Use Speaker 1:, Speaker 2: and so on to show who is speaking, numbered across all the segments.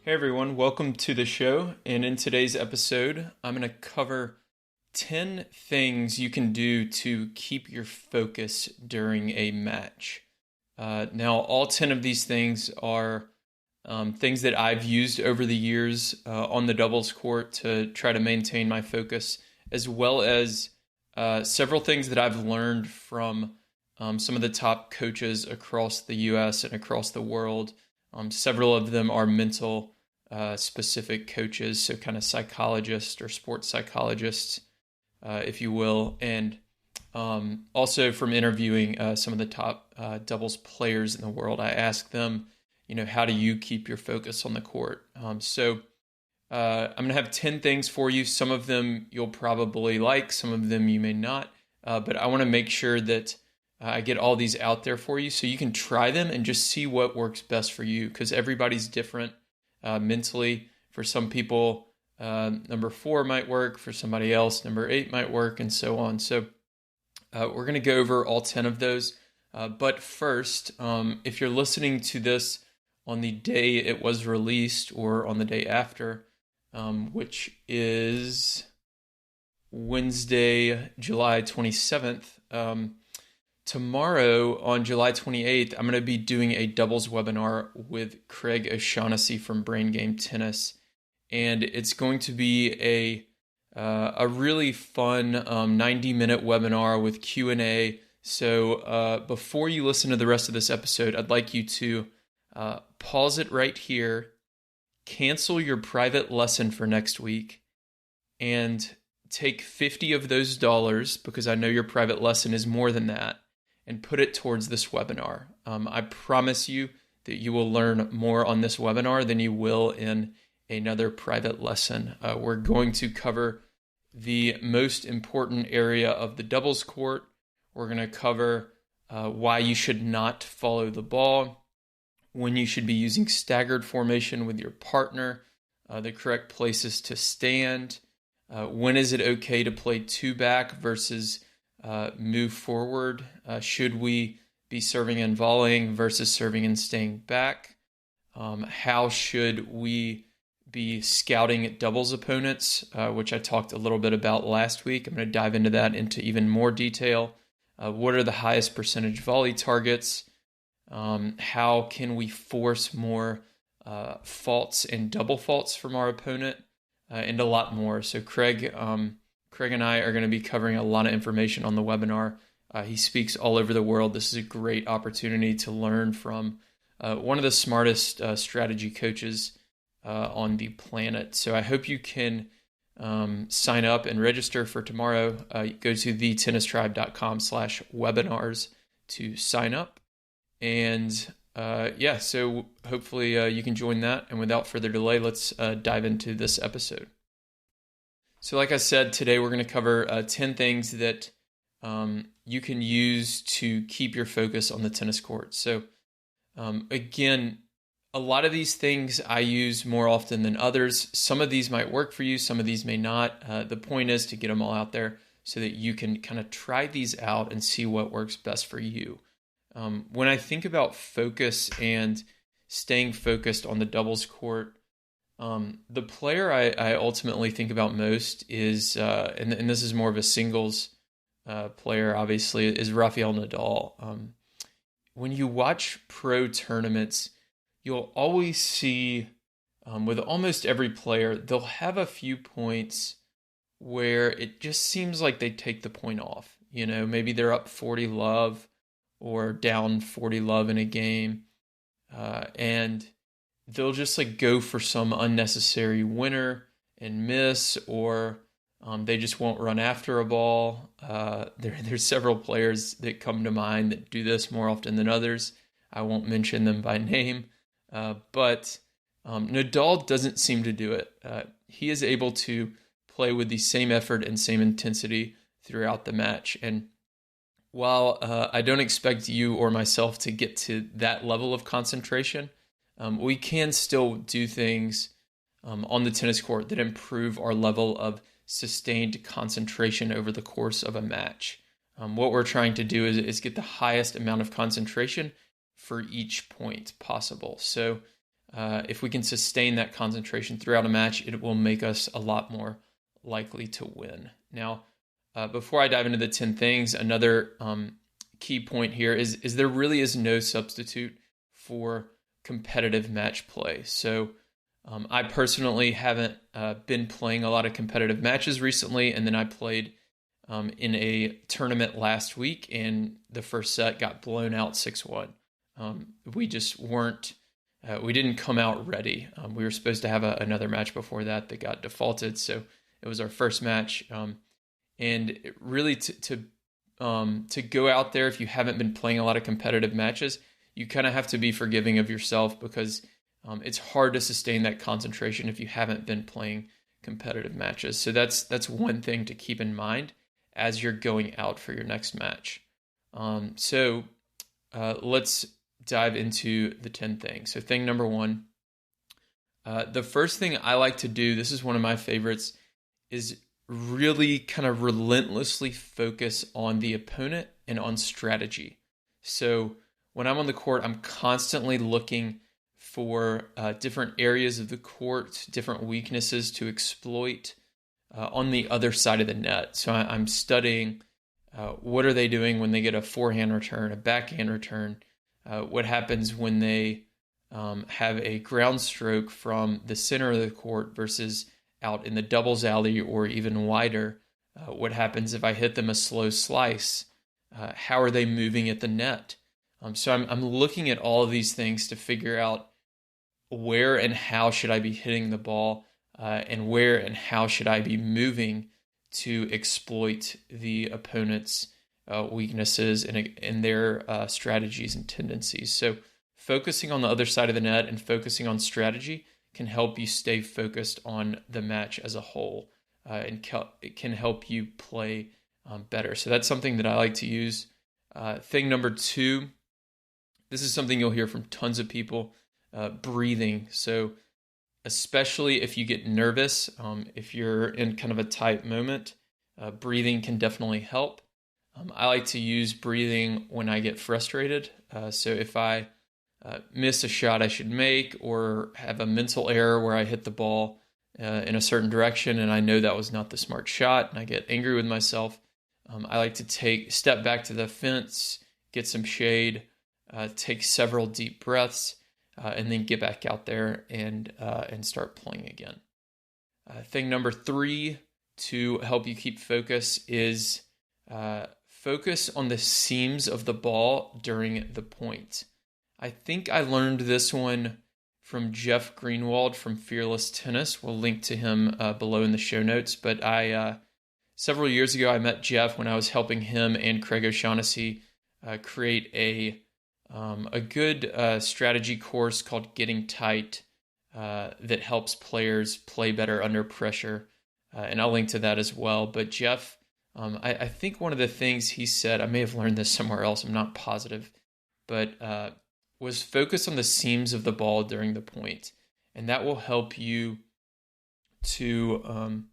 Speaker 1: Hey everyone, welcome to the show. And in today's episode, I'm going to cover 10 things you can do to keep your focus during a match. Now, all 10 of these things are things that I've used over the years on the doubles court to try to maintain my focus, as well as several things that I've learned from some of the top coaches across the US and across the world. Several of them are mental specific coaches, so kind of psychologists or sports psychologists, if you will, and also from interviewing some of the top doubles players in the world. I asked them, how do you keep your focus on the court? So I'm going to have 10 things for you. Some of them you'll probably like, some of them you may not, but I want to make sure that I get all these out there for you so you can try them and just see what works best for you, because everybody's different mentally. For some people, number 4 might work. For somebody else, number 8 might work, and so on. So we're going to go over all 10 of those. But first, if you're listening to this on the day it was released or on the day after, which is Wednesday, July 27th, tomorrow on July 28th, I'm going to be doing a doubles webinar with Craig O'Shaughnessy from Brain Game Tennis. And it's going to be a really fun 90-minute webinar with Q&A. So before you listen to the rest of this episode, I'd like you to pause it right here, cancel your private lesson for next week, and take 50 of those dollars, because I know your private lesson is more than that, and put it towards this webinar. I promise you that you will learn more on this webinar than you will in another private lesson. We're going to cover the most important area of the doubles court. We're going to cover why you should not follow the ball, when you should be using staggered formation with your partner, the correct places to stand, when is it okay to play 2-back versus move forward? Should we be serving and volleying versus serving and staying back? How should we be scouting doubles opponents, which I talked a little bit about last week. I'm going to dive into that into even more detail. What are the highest percentage volley targets? How can we force more faults and double faults from our opponent? And a lot more. So Craig and I are going to be covering a lot of information on the webinar. He speaks all over the world. This is a great opportunity to learn from one of the smartest strategy coaches on the planet. So I hope you can sign up and register for tomorrow. Go to thetennistribe.com/webinars to sign up. And so hopefully you can join that. And without further delay, let's dive into this episode. So like I said, today we're going to cover 10 things that you can use to keep your focus on the tennis court. So again, a lot of these things I use more often than others. Some of these might work for you, some of these may not. The point is to get them all out there so that you can kind of try these out and see what works best for you. When I think about focus and staying focused on the doubles court, the player I ultimately think about most is, and this is more of a singles player, obviously, is Rafael Nadal. When you watch pro tournaments, you'll always see, with almost every player, they'll have a few points where it just seems like they take the point off. Maybe they're up 40 love or down 40 love in a game, and they'll just go for some unnecessary winner and miss, or they just won't run after a ball. There's several players that come to mind that do this more often than others. I won't mention them by name, but Nadal doesn't seem to do it. He is able to play with the same effort and same intensity throughout the match. And while I don't expect you or myself to get to that level of concentration, we can still do things on the tennis court that improve our level of sustained concentration over the course of a match. What we're trying to do is get the highest amount of concentration for each point possible. So if we can sustain that concentration throughout a match, it will make us a lot more likely to win. Now, before I dive into the 10 things, another key point here is there really is no substitute for competitive match play. So I personally haven't been playing a lot of competitive matches recently, and then I played in a tournament last week, and the first set got blown out 6-1. We just weren't, we didn't come out ready. We were supposed to have another match before that got defaulted, so it was our first match. And really to go out there, if you haven't been playing a lot of competitive matches, you kind of have to be forgiving of yourself, because it's hard to sustain that concentration if you haven't been playing competitive matches. So that's one thing to keep in mind as you're going out for your next match. So let's dive into the 10 things. So thing number 1, the first thing I like to do, this is one of my favorites, is really kind of relentlessly focus on the opponent and on strategy. So when I'm on the court, I'm constantly looking for different areas of the court, different weaknesses to exploit on the other side of the net. So I'm studying what are they doing when they get a forehand return, a backhand return, what happens when they have a ground stroke from the center of the court versus out in the doubles alley or even wider. What happens if I hit them a slow slice? How are they moving at the net? So I'm looking at all of these things to figure out where and how should I be hitting the ball, and where and how should I be moving to exploit the opponent's weaknesses and their strategies and tendencies. So focusing on the other side of the net and focusing on strategy can help you stay focused on the match as a whole, and it can help you play better. So that's something that I like to use. Thing number 2, this is something you'll hear from tons of people, breathing. So especially if you get nervous, if you're in kind of a tight moment, breathing can definitely help. I like to use breathing when I get frustrated. So if I miss a shot I should make, or have a mental error where I hit the ball in a certain direction and I know that was not the smart shot, and I get angry with myself, I like to step back to the fence, get some shade, take several deep breaths, and then get back out there and start playing again. Thing number 3 to help you keep focus is focus on the seams of the ball during the point. I think I learned this one from Jeff Greenwald from Fearless Tennis. We'll link to him below in the show notes. But several years ago, I met Jeff when I was helping him and Craig O'Shaughnessy create a good strategy course called Getting Tight that helps players play better under pressure. And I'll link to that as well. But Jeff, I think one of the things he said, I may have learned this somewhere else, I'm not positive, but was focus on the seams of the ball during the point. And that will help you to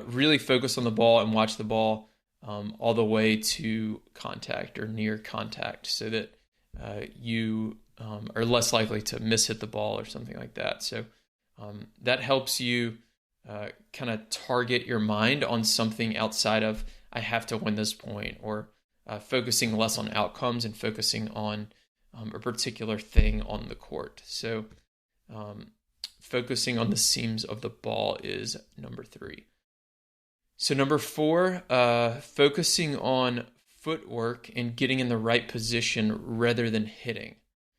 Speaker 1: really focus on the ball and watch the ball all the way to contact or near contact, so that you are less likely to mishit the ball or something like that. So that helps you kind of target your mind on something outside of, I have to win this point, or focusing less on outcomes and focusing on a particular thing on the court. So focusing on the seams of the ball is number 3. So number 4, focusing on footwork and getting in the right position rather than hitting.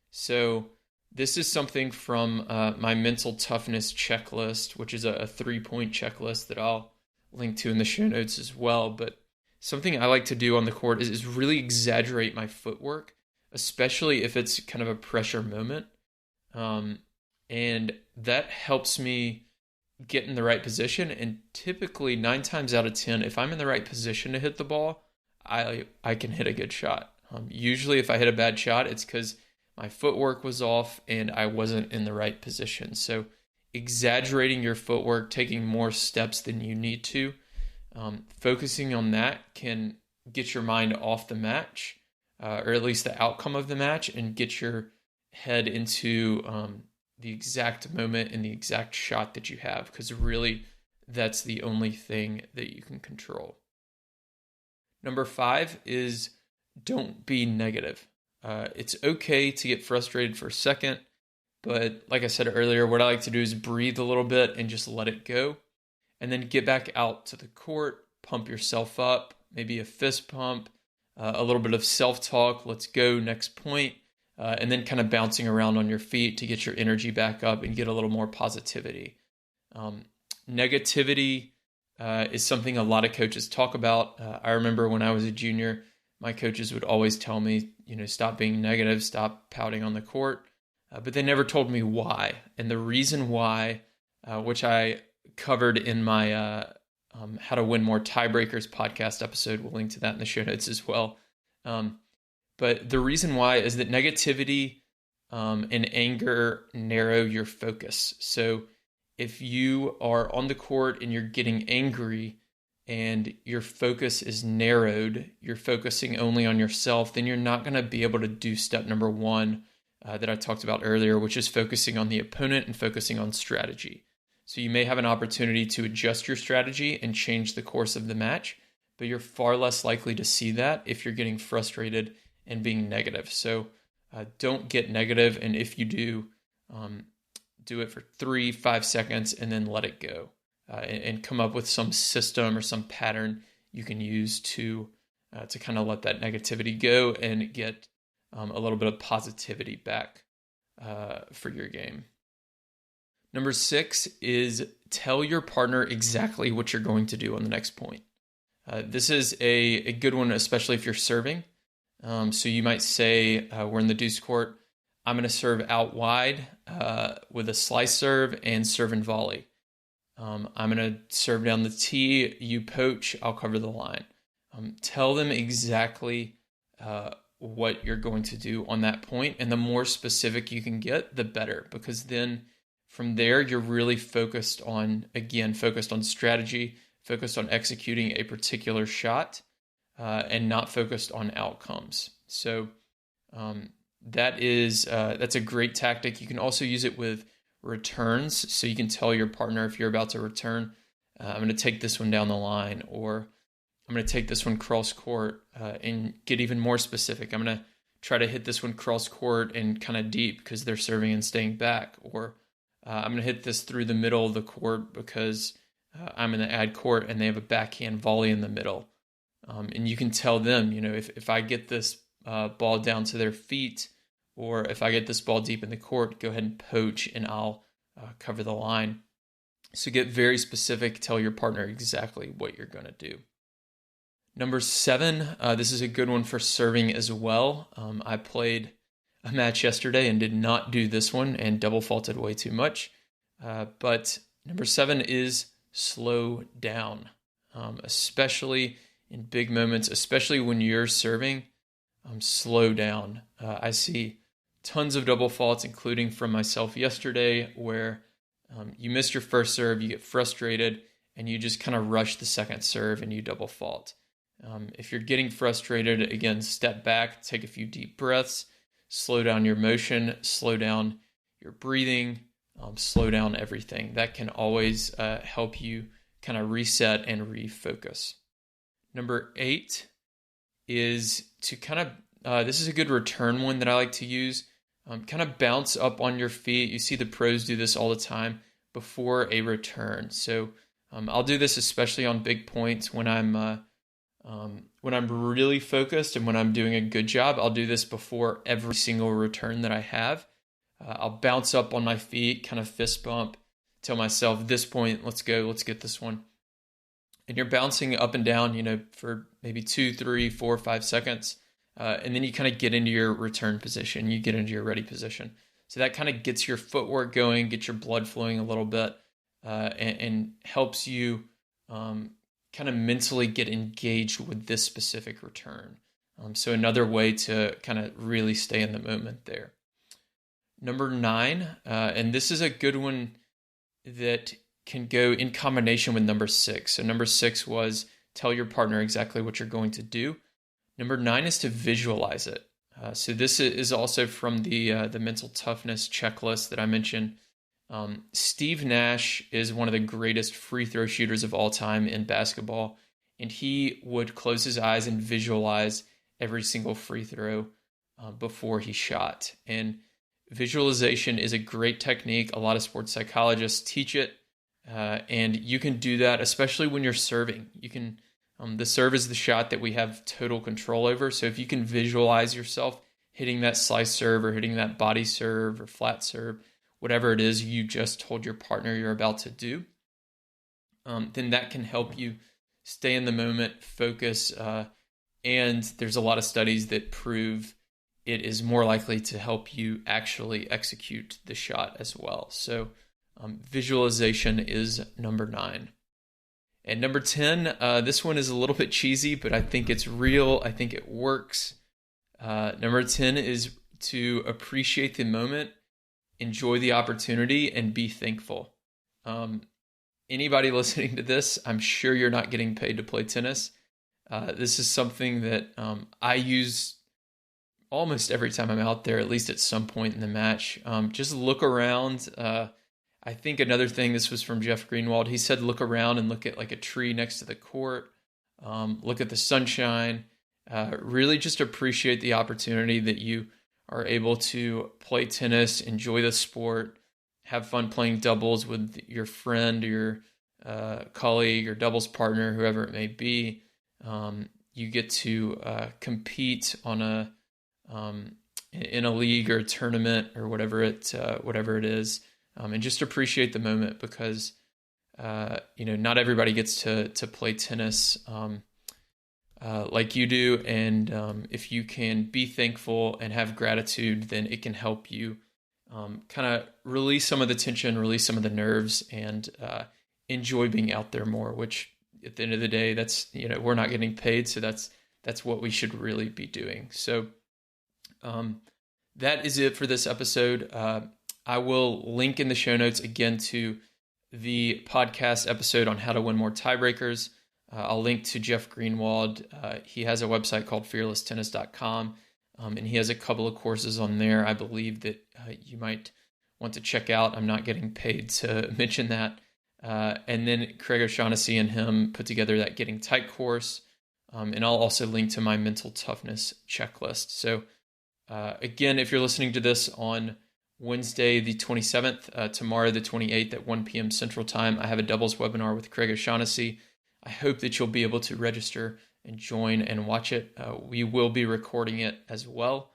Speaker 1: So this is something from my mental toughness checklist, which is a 3-point checklist that I'll link to in the show notes as well. But something I like to do on the court is really exaggerate my footwork, especially if it's kind of a pressure moment. And that helps me get in the right position. And typically 9 times out of 10, if I'm in the right position to hit the ball, I can hit a good shot. Usually if I hit a bad shot, it's because my footwork was off and I wasn't in the right position. So exaggerating your footwork, taking more steps than you need to, focusing on that can get your mind off the match, or at least the outcome of the match, and get your head into the exact moment and the exact shot that you have, because really that's the only thing that you can control. Number 5 is don't be negative. It's okay to get frustrated for a second, but like I said earlier, what I like to do is breathe a little bit and just let it go, and then get back out to the court, pump yourself up, maybe a fist pump, a little bit of self-talk, let's go, next point, and then kind of bouncing around on your feet to get your energy back up and get a little more positivity. Negativity is something a lot of coaches talk about. I remember when I was a junior, my coaches would always tell me, stop being negative, stop pouting on the court, but they never told me why. And the reason why, which I covered in my How to Win More Tiebreakers podcast episode, we'll link to that in the show notes as well. But the reason why is that negativity and anger narrow your focus. So if you are on the court and you're getting angry and your focus is narrowed, you're focusing only on yourself, then you're not going to be able to do step number 1 that I talked about earlier, which is focusing on the opponent and focusing on strategy. So you may have an opportunity to adjust your strategy and change the course of the match, but you're far less likely to see that if you're getting frustrated and being negative. So don't get negative, and if you do, do it for 3-5 seconds and then let it go, and come up with some system or some pattern you can use to kind of let that negativity go and get a little bit of positivity back for your game. Number 6 is tell your partner exactly what you're going to do on the next point. This is a good one, especially if you're serving. So you might say, we're in the deuce court, I'm going to serve out wide with a slice serve and serve and volley. I'm going to serve down the tee, you poach, I'll cover the line. Tell them exactly what you're going to do on that point, and the more specific you can get, the better, because then from there, you're really focused on strategy, focused on executing a particular shot, and not focused on outcomes. So that's a great tactic. You can also use it with returns. So you can tell your partner if you're about to return, I'm going to take this one down the line, or I'm going to take this one cross court, and get even more specific. I'm going to try to hit this one cross court and kind of deep because they're serving and staying back, or I'm going to hit this through the middle of the court because I'm in the ad court and they have a backhand volley in the middle. And you can tell them, if I get this ball down to their feet, or if I get this ball deep in the court, go ahead and poach and I'll cover the line. So get very specific, tell your partner exactly what you're going to do. Number 7, this is a good one for serving as well. I played a match yesterday and did not do this one and double faulted way too much. But number 7 is slow down, especially in big moments, especially when you're serving. Slow down. I see tons of double faults, including from myself yesterday, where you miss your first serve, you get frustrated, and you just kind of rush the second serve and you double fault. If you're getting frustrated, again, step back, take a few deep breaths, slow down your motion, slow down your breathing, slow down everything. That can always help you kind of reset and refocus. Number 8 is to kind of, this is a good return one that I like to use, kind of bounce up on your feet. You see the pros do this all the time before a return. So I'll do this especially on big points when I'm really focused and when I'm doing a good job. I'll do this before every single return that I have. I'll bounce up on my feet, kind of fist bump, tell myself, this point, let's go, let's get this one. And you're bouncing up and down, for maybe 2, 3, 4, 5 seconds. And then you kind of get into your return position. You get into your ready position. So that kind of gets your footwork going, gets your blood flowing a little bit, and helps you kind of mentally get engaged with this specific return. So another way to kind of really stay in the moment there. Number 9, and this is a good one that can go in combination with number 6. So number 6 was tell your partner exactly what you're going to do. Number 9 is to visualize it. So this is also from the mental toughness checklist that I mentioned. Steve Nash is one of the greatest free throw shooters of all time in basketball, and he would close his eyes and visualize every single free throw before he shot. And visualization is a great technique. A lot of sports psychologists teach it, and you can do that, especially when you're serving. You can the serve is the shot that we have total control over. So if you can visualize yourself hitting that slice serve or hitting that body serve or flat serve, whatever it is you just told your partner you're about to do, then that can help you stay in the moment, focus, and there's a lot of studies that prove it is more likely to help you actually execute the shot as well. So visualization is number 9. And number 10, this one is a little bit cheesy, but I think it's real. I think it works. Number 10 is to appreciate the moment, enjoy the opportunity, and be thankful. Anybody listening to this, I'm sure you're not getting paid to play tennis. This is something that I use almost every time I'm out there, at least at some point in the match. Just look around. I think another thing, this was from Jeff Greenwald, he said look around and look at like a tree next to the court, look at the sunshine, really just appreciate the opportunity that you are able to play tennis, enjoy the sport, have fun playing doubles with your friend, your colleague, or doubles partner, whoever it may be. You get to compete on in a league or a tournament or whatever it is. And just appreciate the moment because, not everybody gets to play tennis like you do. And if you can be thankful and have gratitude, then it can help you kind of release some of the tension, release some of the nerves, and enjoy being out there more, which at the end of the day, that's, we're not getting paid. So that's what we should really be doing. So that is it for this episode. I will link in the show notes again to the podcast episode on how to win more tiebreakers. I'll link to Jeff Greenwald. He has a website called fearlesstennis.com, and he has a couple of courses on there I believe that you might want to check out. I'm not getting paid to mention that. And then Craig O'Shaughnessy and him put together that Getting Tight course, and I'll also link to my mental toughness checklist. So again, if you're listening to this on Wednesday, the 27th, tomorrow, the 28th at 1 p.m. Central Time, I have a doubles webinar with Craig O'Shaughnessy. I hope that you'll be able to register and join and watch it. We will be recording it as well,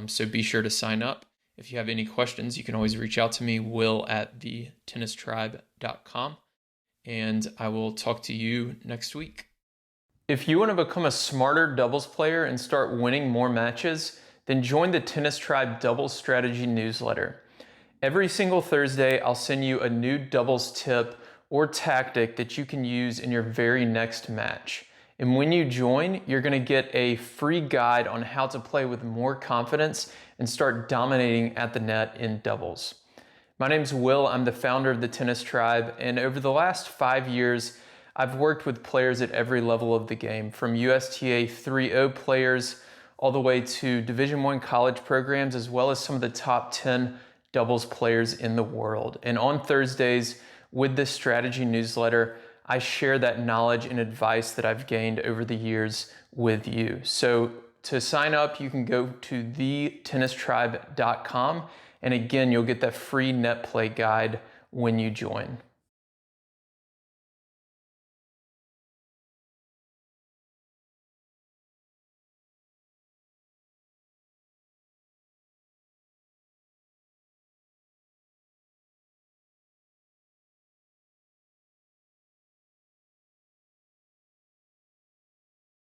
Speaker 1: so be sure to sign up. If you have any questions, you can always reach out to me, will@thetennistribe.com, and I will talk to you next week. If you want to become a smarter doubles player and start winning more matches, then join the Tennis Tribe Doubles Strategy newsletter. Every single Thursday, I'll send you a new doubles tip or tactic that you can use in your very next match. And when you join, you're going to get a free guide on how to play with more confidence and start dominating at the net in doubles. My name's Will. I'm the founder of the Tennis Tribe, and over the last 5 years, I've worked with players at every level of the game, from USTA 3.0 players all the way to Division I college programs, as well as some of the top 10 doubles players in the world. And on Thursdays, with this strategy newsletter, I share that knowledge and advice that I've gained over the years with you. So to sign up, you can go to thetennistribe.com. And again, you'll get that free net play guide when you join.